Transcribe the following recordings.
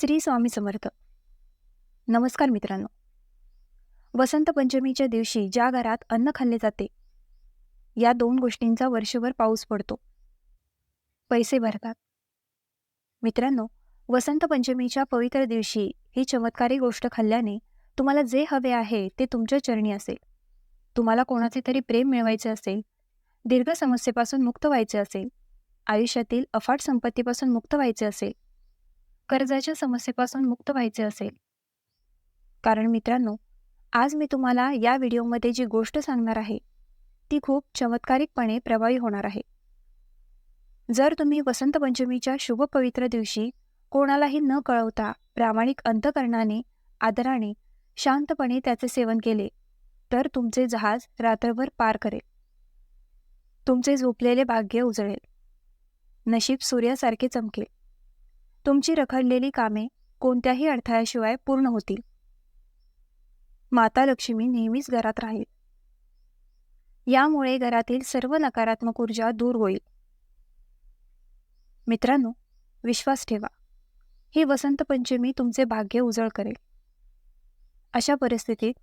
श्री स्वामी समर्थ. नमस्कार मित्रांनो. वसंत पंचमीच्या दिवशी ज्या घरात अन्न खाल्ले जाते, या दोन गोष्टींचा वर्षभर पाऊस पडतो, पैसे भरतात. मित्रांनो, वसंत पंचमीच्या पवित्र दिवशी ही चमत्कारी गोष्ट खाल्ल्याने तुम्हाला जे हवे आहे ते तुमच्या चरणी असेल. तुम्हाला कोणाचे तरी प्रेम मिळवायचे असेल, दीर्घ समस्येपासून मुक्त व्हायचे असेल, आयुष्यातील अफाट संपत्तीपासून मुक्त व्हायचे असेल, कर्जाच्या समस्येपासून मुक्त व्हायचे असेल. कारण मित्रांनो, आज मी तुम्हाला या व्हिडिओमध्ये जी गोष्ट सांगणार आहे ती खूप चमत्कारिकपणे प्रभावी होणार आहे. जर तुम्ही वसंत पंचमीच्या शुभ पवित्र दिवशी कोणालाही न कळवता प्रामाणिक अंतकरणाने, आदराने, शांतपणे त्याचे सेवन केले, तर तुमचे जहाज रात्रभर पार करेल. तुमचे झोपलेले भाग्य उजळेल. नशीब सूर्यासारखे चमकेल. तुमची रखडलेली कामे कोणत्याही अडथळ्याशिवाय पूर्ण होतील. माता लक्ष्मी नेहमीच घरात राहील. यामुळे घरातील सर्व नकारात्मक ऊर्जा दूर होईल. मित्रांनो, विश्वास ठेवा, ही वसंत पंचमी तुमचे भाग्य उजळ करेल. अशा परिस्थितीत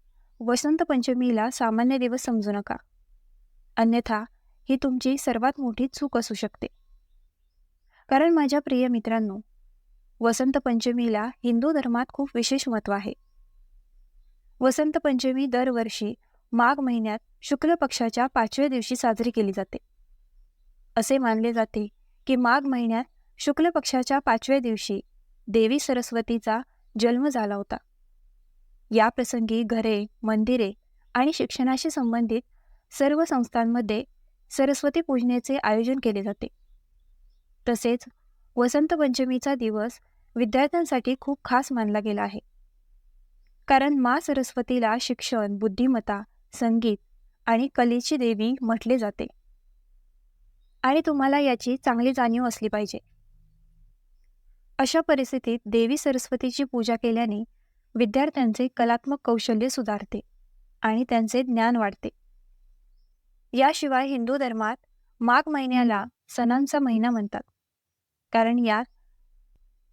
वसंत पंचमीला सामान्य दिवस समजू नका, अन्यथा ही तुमची सर्वात मोठी चूक असू शकते. कारण माझ्या प्रिय मित्रांनो, वसंत पंचमीला हिंदू धर्मात खूप विशेष महत्त्व आहे. वसंत पंचमी दरवर्षी माघ महिन्यात शुक्ल पक्षाच्या 5व्या दिवशी साजरी केली जाते. असे मानले जाते की माघ महिन्यात शुक्ल पक्षाच्या 5व्या दिवशी देवी सरस्वतीचा जन्म झाला होता. या प्रसंगी घरे, मंदिरे आणि शिक्षणाशी संबंधित सर्व संस्थांमध्ये सरस्वती पूजनेचे आयोजन केले जाते. तसेच वसंत पंचमीचा दिवस विद्यार्थ्यांसाठी खूप खास मानला गेला आहे. कारण मा सरस्वतीला शिक्षण, बुद्धिमत्ता, संगीत आणि कलेची देवी म्हटले जाते. आणि तुम्हाला याची चांगली जाणीव असली पाहिजे. अशा परिस्थितीत देवी सरस्वतीची पूजा केल्याने विद्यार्थ्यांचे कलात्मक कौशल्य सुधारते आणि त्यांचे ज्ञान वाढते. याशिवाय हिंदू धर्मात माघ महिन्याला सणांचा महिना म्हणतात. कारण यात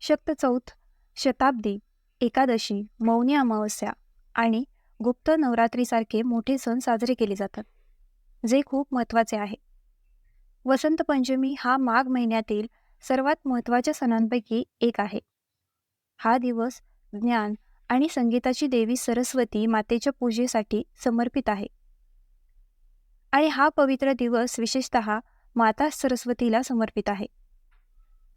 शक्त चौथ, शताब्दी, एकादशी, मौनी अमावस्या आणि गुप्त नवरात्रीसारखे मोठे सण साजरे केले जातात, जे खूप महत्त्वाचे आहे. वसंत पंचमी हा माघ महिन्यातील सर्वात महत्त्वाच्या सणांपैकी एक आहे. हा दिवस ज्ञान आणि संगीताची देवी सरस्वती मातेच्या पूजेसाठी समर्पित आहे. आणि हा पवित्र दिवस विशेषतः माता सरस्वतीला समर्पित आहे.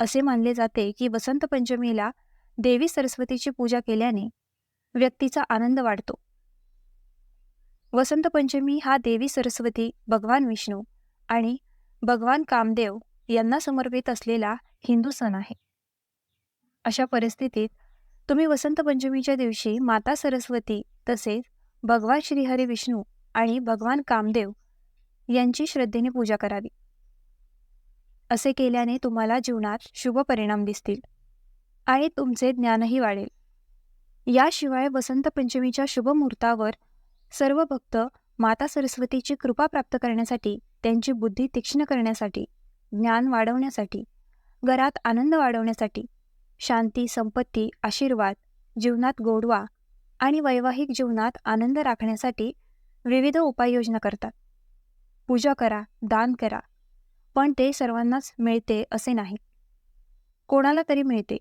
असे मानले जाते की वसंत पंचमीला देवी सरस्वतीची पूजा केल्याने व्यक्तीचा आनंद वाढतो. वसंत पंचमी हा देवी सरस्वती, भगवान विष्णू आणि भगवान कामदेव यांना समर्पित असलेला हिंदू सण आहे. अशा परिस्थितीत तुम्ही वसंत पंचमीच्या दिवशी माता सरस्वती तसेच भगवान श्रीहरी विष्णू आणि भगवान कामदेव यांची श्रद्धेने पूजा करावी. असे केल्याने तुम्हाला जीवनात शुभ परिणाम दिसतील आणि तुमचे ज्ञानही वाढेल. याशिवाय वसंत पंचमीच्या शुभ मुहूर्तावर सर्व भक्त माता सरस्वतीची कृपा प्राप्त करण्यासाठी, त्यांची बुद्धी तीक्ष्ण करण्यासाठी, ज्ञान वाढवण्यासाठी, घरात आनंद वाढवण्यासाठी, शांती, संपत्ती, आशीर्वाद, जीवनात गोडवा आणि वैवाहिक जीवनात आनंद राखण्यासाठी विविध उपाययोजना करतात. पूजा करा, दान करा, पण ते सर्वांनाच मिळते असे नाही. कोणाला तरी मिळते.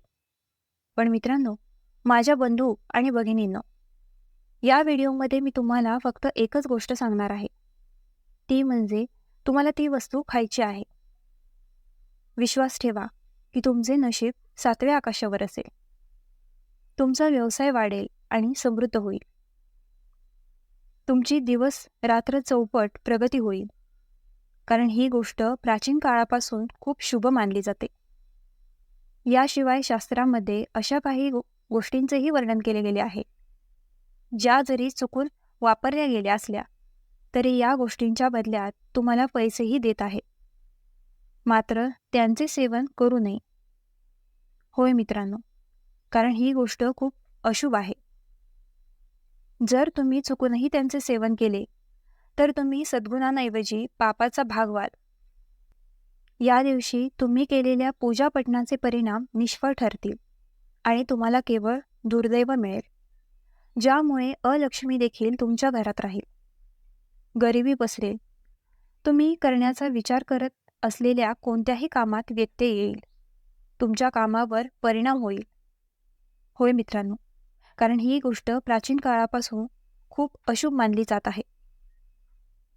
पण मित्रांनो, माझ्या बंधू आणि भगिनींनो, या व्हिडिओमध्ये मी तुम्हाला फक्त एकच गोष्ट सांगणार आहे. ती म्हणजे तुम्हाला ती वस्तू खायची आहे. विश्वास ठेवा की तुमचे नशीब 7व्या आकाशावर असेल. तुमचा व्यवसाय वाढेल आणि समृद्ध होईल. तुमची दिवस रात्र चौपट प्रगती होईल. कारण ही गोष्ट प्राचीन काळापासून खूप शुभ मानली जाते. याशिवाय शास्त्रामध्ये अशा काही गोष्टींचेही वर्णन केले गेले आहे, ज्या जरी चुकून वापरल्या गेल्या असल्या तरी या गोष्टींच्या बदल्यात तुम्हाला पैसेही देत आहेत. मात्र त्यांचे सेवन करू नये. होय मित्रांनो, कारण ही गोष्ट खूप अशुभ आहे. जर तुम्ही चुकूनही त्यांचे सेवन केले तर तुम्ही सद्गुणांऐवजी पापाचा भाग व्हाल. या दिवशी तुम्ही केलेल्या पूजा पठणाचे परिणाम निष्फळ ठरतील आणि तुम्हाला केवळ दुर्दैव मिळेल, ज्यामुळे अलक्ष्मी देखील तुमच्या घरात राहील. गरिबी पसरेल. तुम्ही करण्याचा विचार करत असलेल्या कोणत्याही कामात व्यत्यय येईल. तुमच्या कामावर परिणाम होईल. होय मित्रांनो, कारण ही गोष्ट प्राचीन काळापासून खूप अशुभ मानली जात आहे.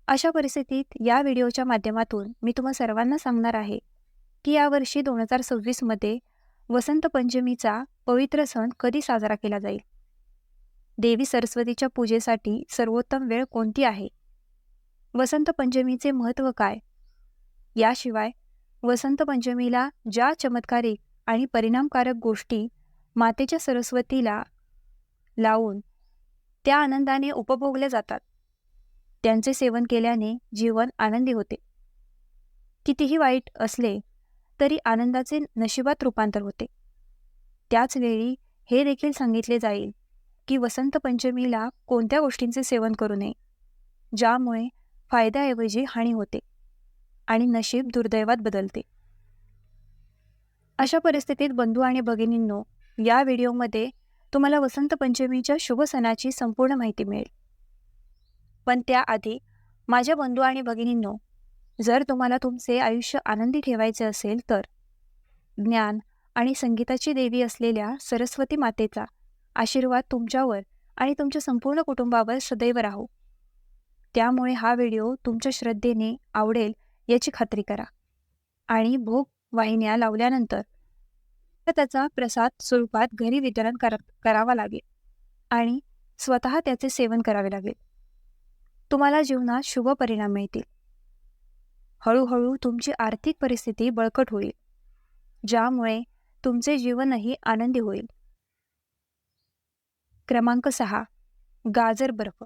अशा परिस्थितीत या व्हिडिओच्या माध्यमातून मी तुम्हा सर्वांना सांगणार आहे की यावर्षी 2026 मध्ये वसंत पंचमीचा पवित्र सण कधी साजरा केला जाईल. देवी सरस्वतीच्या पूजेसाठी सर्वोत्तम वेळ कोणती आहे? वसंत पंचमीचे महत्त्व काय? याशिवाय वसंत पंचमीला ज्या चमत्कारिक आणि परिणामकारक गोष्टी मातेच्या सरस्वतीला लावून त्या आनंदाने उपभोगल्या जातात, त्यांचे सेवन केल्याने जीवन आनंदी होते. कितीही वाईट असले तरी आनंदाचे नशिबात रूपांतर होते. त्याच वेळी हे देखील सांगितले जाईल की वसंत पंचमीला कोणत्या गोष्टींचे सेवन करू नये, ज्यामुळे फायद्याऐवजी हानी होते आणि नशीब दुर्दैवात बदलते. अशा परिस्थितीत बंधू आणि भगिनींनो, या व्हिडिओमध्ये तुम्हाला वसंत पंचमीच्या शुभ सणाची संपूर्ण माहिती मिळेल. पण त्याआधी माझ्या बंधू आणि भगिनींनो, जर तुम्हाला तुमचे आयुष्य आनंदी ठेवायचे असेल तर ज्ञान आणि संगीताची देवी असलेल्या सरस्वती मातेचा आशीर्वाद तुमच्यावर आणि तुमच्या संपूर्ण कुटुंबावर सदैव राहो. त्यामुळे हा व्हिडिओ तुमच्या श्रद्धेने आवडेल याची खात्री करा आणि भोग वाहिन्या लावल्यानंतर त्याचा प्रसाद स्वरूपात घरी वितरण करावा लागेल आणि स्वतः त्याचे सेवन करावे लागेल. तुम्हाला जीवनात शुभ परिणाम मिळतील. हळूहळू तुमची आर्थिक परिस्थिती बळकट होईल, ज्यामुळे तुमचे जीवनही आनंदी होईल. क्रमांक 6. गाजर बर्फ.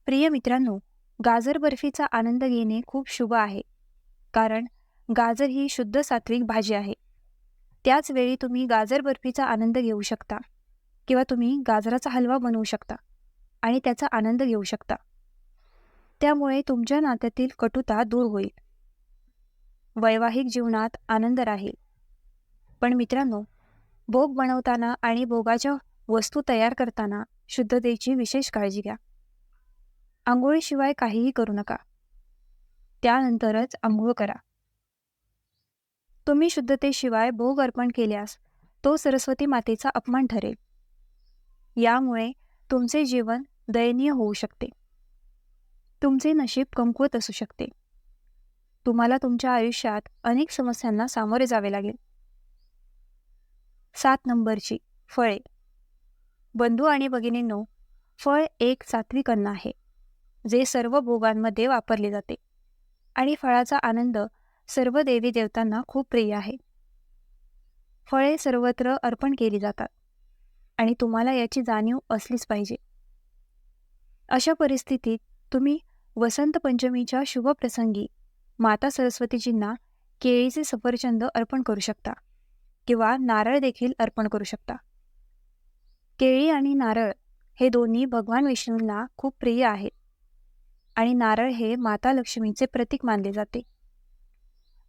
प्रिय मित्रांनो, गाजर बर्फीचा आनंद घेणे खूप शुभ आहे, कारण गाजर ही शुद्ध सात्विक भाजी आहे. त्याच वेळी तुम्ही गाजर बर्फीचा आनंद घेऊ शकता किंवा तुम्ही गाजराचा हलवा बनवू शकता आणि त्याचा आनंद घेऊ शकता. त्यामुळे तुमच्या नात्यातील कटुता दूर होईल. वैवाहिक जीवनात आनंद राहील. पण मित्रांनो, भोग बनवताना आणि भोगाच्या वस्तू तयार करताना शुद्धतेची विशेष काळजी घ्या. आंघोळीशिवाय काहीही करू नका. त्यानंतरच आंघोळ करा. तुम्ही शुद्धतेशिवाय भोग अर्पण केल्यास तो सरस्वती मातेचा अपमान ठरेल. यामुळे तुमचे जीवन दयनीय होऊ शकते. तुमचे नशीब कमकुवत असू शकते. तुम्हाला तुमच्या आयुष्यात अनेक समस्यांना सामोरे जावे लागेल. 7 नंबरची फळे. बंधू आणि भगिनींनो, फळ एक सात्विक अन्न आहे, जे सर्व भोगांमध्ये वापरले जाते आणि फळाचा आनंद सर्व देवी देवतांना खूप प्रिय आहे. फळे सर्वत्र अर्पण केली जातात आणि तुम्हाला याची जाणीव असलीच पाहिजे. अशा परिस्थितीत तुम्ही वसंत पंचमीच्या शुभ प्रसंगी माता सरस्वतीजींना केळीचे सफरचंद अर्पण करू शकता किंवा नारळ देखील अर्पण करू शकता. केळी आणि नारळ हे दोन्ही भगवान विष्णूंना खूप प्रिय आहेत आणि नारळ हे माता लक्ष्मीचे प्रतीक मानले जाते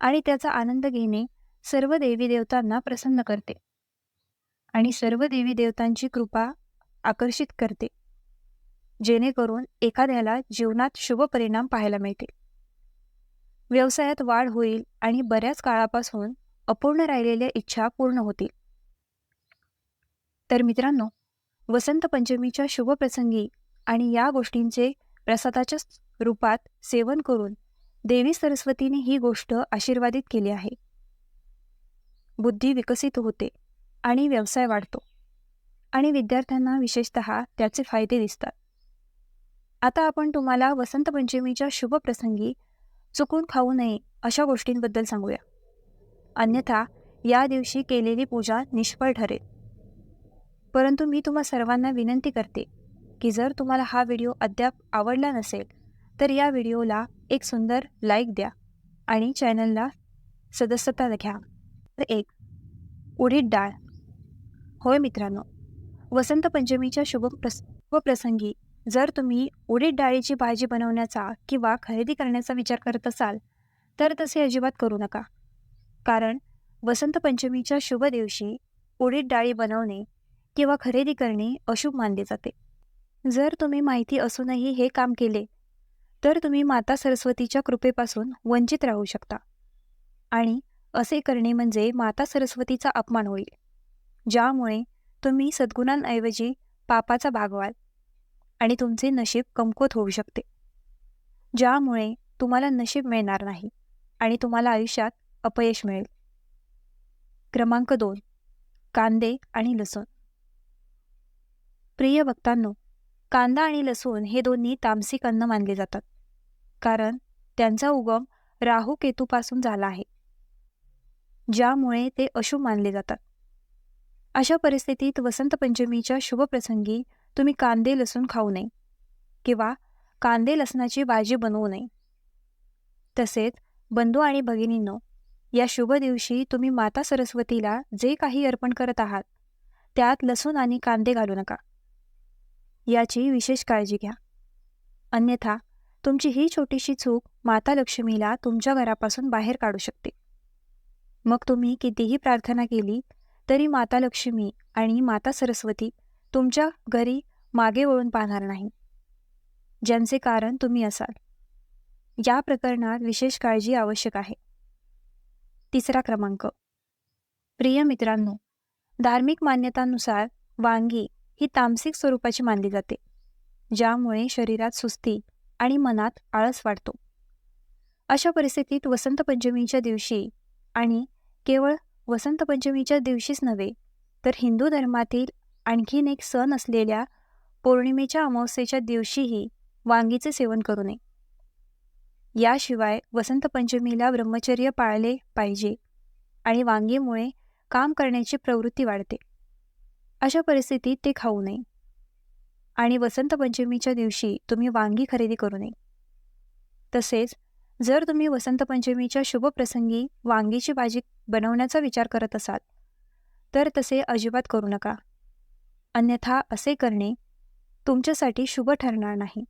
आणि त्याचा आनंद घेणे सर्व देवी देवतांना प्रसन्न करते आणि सर्व देवी देवतांची कृपा आकर्षित करते, जेणेकरून एखाद्याला जीवनात शुभ परिणाम पाहायला मिळतील. व्यवसायात वाढ होईल आणि बऱ्याच काळापासून अपूर्ण राहिलेल्या इच्छा पूर्ण होतील. तर मित्रांनो, वसंत पंचमीच्या शुभ प्रसंगी आणि या गोष्टींचे प्रसादाच्या रूपात सेवन करून देवी सरस्वतीने ही गोष्ट आशीर्वादित केली आहे. बुद्धी विकसित होते आणि व्यवसाय वाढतो आणि विद्यार्थ्यांना विशेषतः त्याचे फायदे दिसतात. आता आपण तुम्हाला वसंत पंचमीच्या शुभ प्रसंगी चुकून खाऊ नये अशा गोष्टींबद्दल सांगूया. अन्यथा या दिवशी केलेली पूजा निष्फळ ठरेल. परंतु मी तुम्हा सर्वांना विनंती करते की जर तुम्हाला हा व्हिडिओ अद्याप आवडला नसेल तर या व्हिडिओला एक सुंदर लाईक द्या आणि चॅनलला सदस्यता घ्या. 1. उडीद डाळ. होय मित्रांनो, वसंत पंचमीच्या शुभ प्रसंगी जर तुम्ही उडीद डाळीची भाजी बनवण्याचा किंवा खरेदी करण्याचा विचार करत असाल तर तसे अजिबात करू नका. कारण वसंत पंचमीच्या शुभ दिवशी उडीद डाळी बनवणे किंवा खरेदी करणे अशुभ मानले जाते. जर तुम्ही माहिती असूनही हे काम केले तर तुम्ही माता सरस्वतीच्या कृपेपासून वंचित राहू शकता आणि असे करणे म्हणजे माता सरस्वतीचा अपमान होईल, ज्यामुळे तुम्ही सद्गुणांऐवजी पापाचा भाग व्हाल आणि तुमचे नशीब कमकुवत होऊ शकते, ज्यामुळे तुम्हाला नशीब मिळणार नाही आणि तुम्हाला आयुष्यात अपयश मिळेल. क्रमांक 2. कांदे आणि लसूण. प्रिय भक्तांनो, कांदा आणि लसूण हे दोन्ही तामसिक अन्न मानले जातात, कारण त्यांचा उगम राहू केतूपासून झाला आहे, ज्यामुळे ते अशुभ मानले जातात. अशा परिस्थितीत वसंत पंचमीच्या शुभ प्रसंगी तुम्ही कांदे लसूण खाऊ नये किंवा कांदे लसणाची भाजी बनवू नये. तसेच बंधू आणि भगिनींनो, या शुभ दिवशी तुम्ही माता सरस्वतीला जे काही अर्पण करत आहात त्यात लसूण आणि कांदे घालू नका. याची विशेष काळजी घ्या, अन्यथा तुमची ही छोटीशी चूक माता लक्ष्मीला तुमच्या घरापासून बाहेर काढू शकते. मग तुम्ही कितीही प्रार्थना केली तरी माता लक्ष्मी आणि माता सरस्वती तुमच्या घरी मागे वळून पाहणार नाही, ज्यांचे कारण तुम्ही असाल. या प्रकरणात विशेष काळजी आवश्यक आहे. 3 क्रमांक. प्रिय मित्रांनो, धार्मिक मान्यतांनुसार वांगी ही तामसिक स्वरूपाची मानली जाते, ज्यामुळे शरीरात सुस्ती आणि मनात आळस वाढतो. अशा परिस्थितीत वसंत पंचमीच्या दिवशी आणि केवळ वसंत पंचमीच्या दिवशीच नव्हे तर हिंदू धर्मातील आणखीन एक सण असलेल्या पौर्णिमेच्या अमावस्येच्या दिवशीही वांगीचे सेवन करू नये. याशिवाय वसंत पंचमीला ब्रह्मचर्य पाळले पाहिजे आणि वांगीमुळे काम करण्याची प्रवृत्ती वाढते. अशा परिस्थितीत ते खाऊ नये आणि वसंत पंचमीच्या दिवशी तुम्ही वांगी खरेदी करू नये. तसेच जर तुम्ही वसंत पंचमीच्या शुभ प्रसंगी वांगीची भाजी बनवण्याचा विचार करत असाल तर तसे अजिबात करू नका, अन्यथा असे करणे तुमच्यासाठी शुभ ठरणार नाही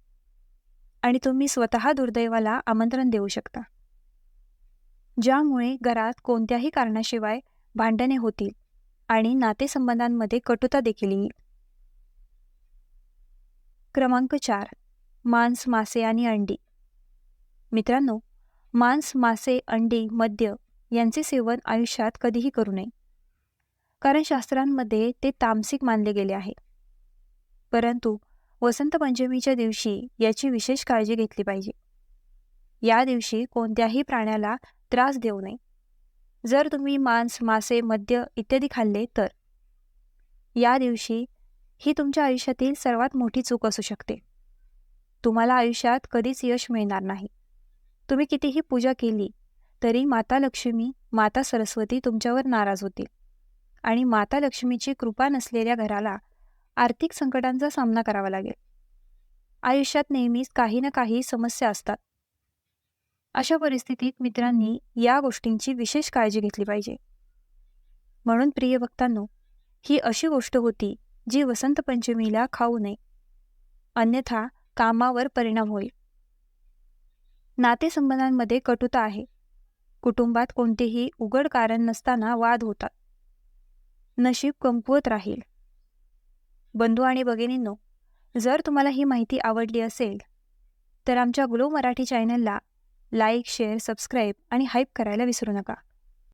आणि तुम्ही स्वतः दुर्दैवाला आमंत्रण देऊ शकता, ज्यामुळे घरात कोणत्याही कारणाशिवाय भांडणे होतील आणि नातेसंबंधांमध्ये कटुता देखील येईल. क्रमांक 4. मांस, मासे आणि अंडी. मित्रांनो, मांस, मासे, अंडी, मद्य यांचे सेवन आयुष्यात कधीही करू नये, कारण शास्त्रांमध्ये ते तामसिक मानले गेले आहे. परंतु वसंत पंचमीच्या दिवशी याची विशेष काळजी घेतली पाहिजे. या दिवशी कोणत्याही प्राण्याला त्रास देऊ नये. जर तुम्ही मांस, मासे, मद्य इत्यादी खाल्ले तर या दिवशी ही तुमच्या आयुष्यातील सर्वात मोठी चूक असू शकते. तुम्हाला आयुष्यात कधीच यश मिळणार नाही. तुम्ही कितीही पूजा केली तरी माता लक्ष्मी, माता सरस्वती तुमच्यावर नाराज होतील आणि माता लक्ष्मीची कृपा नसलेल्या घराला आर्थिक संकटांचा सामना करावा लागेल. आयुष्यात नेहमीच काही ना काही समस्या असतात. अशा परिस्थितीत मित्रांनी या गोष्टींची विशेष काळजी घेतली पाहिजे. म्हणून प्रिय भक्तांनो, ही अशी गोष्ट होती जी वसंत पंचमीला खाऊ नये, अन्यथा कामावर परिणाम होईल. नातेसंबंधांमध्ये कटुता आहे. कुटुंबात कोणतेही उघड कारण नसताना वाद होतात. नशीब कमकुवत राहील. बंधू आणि भगिनींनो, जर तुम्हाला ही माहिती आवडली असेल तर आमच्या ग्लो मराठी चॅनलला लाईक, शेअर, सबस्क्राईब आणि हाईप करायला विसरू नका.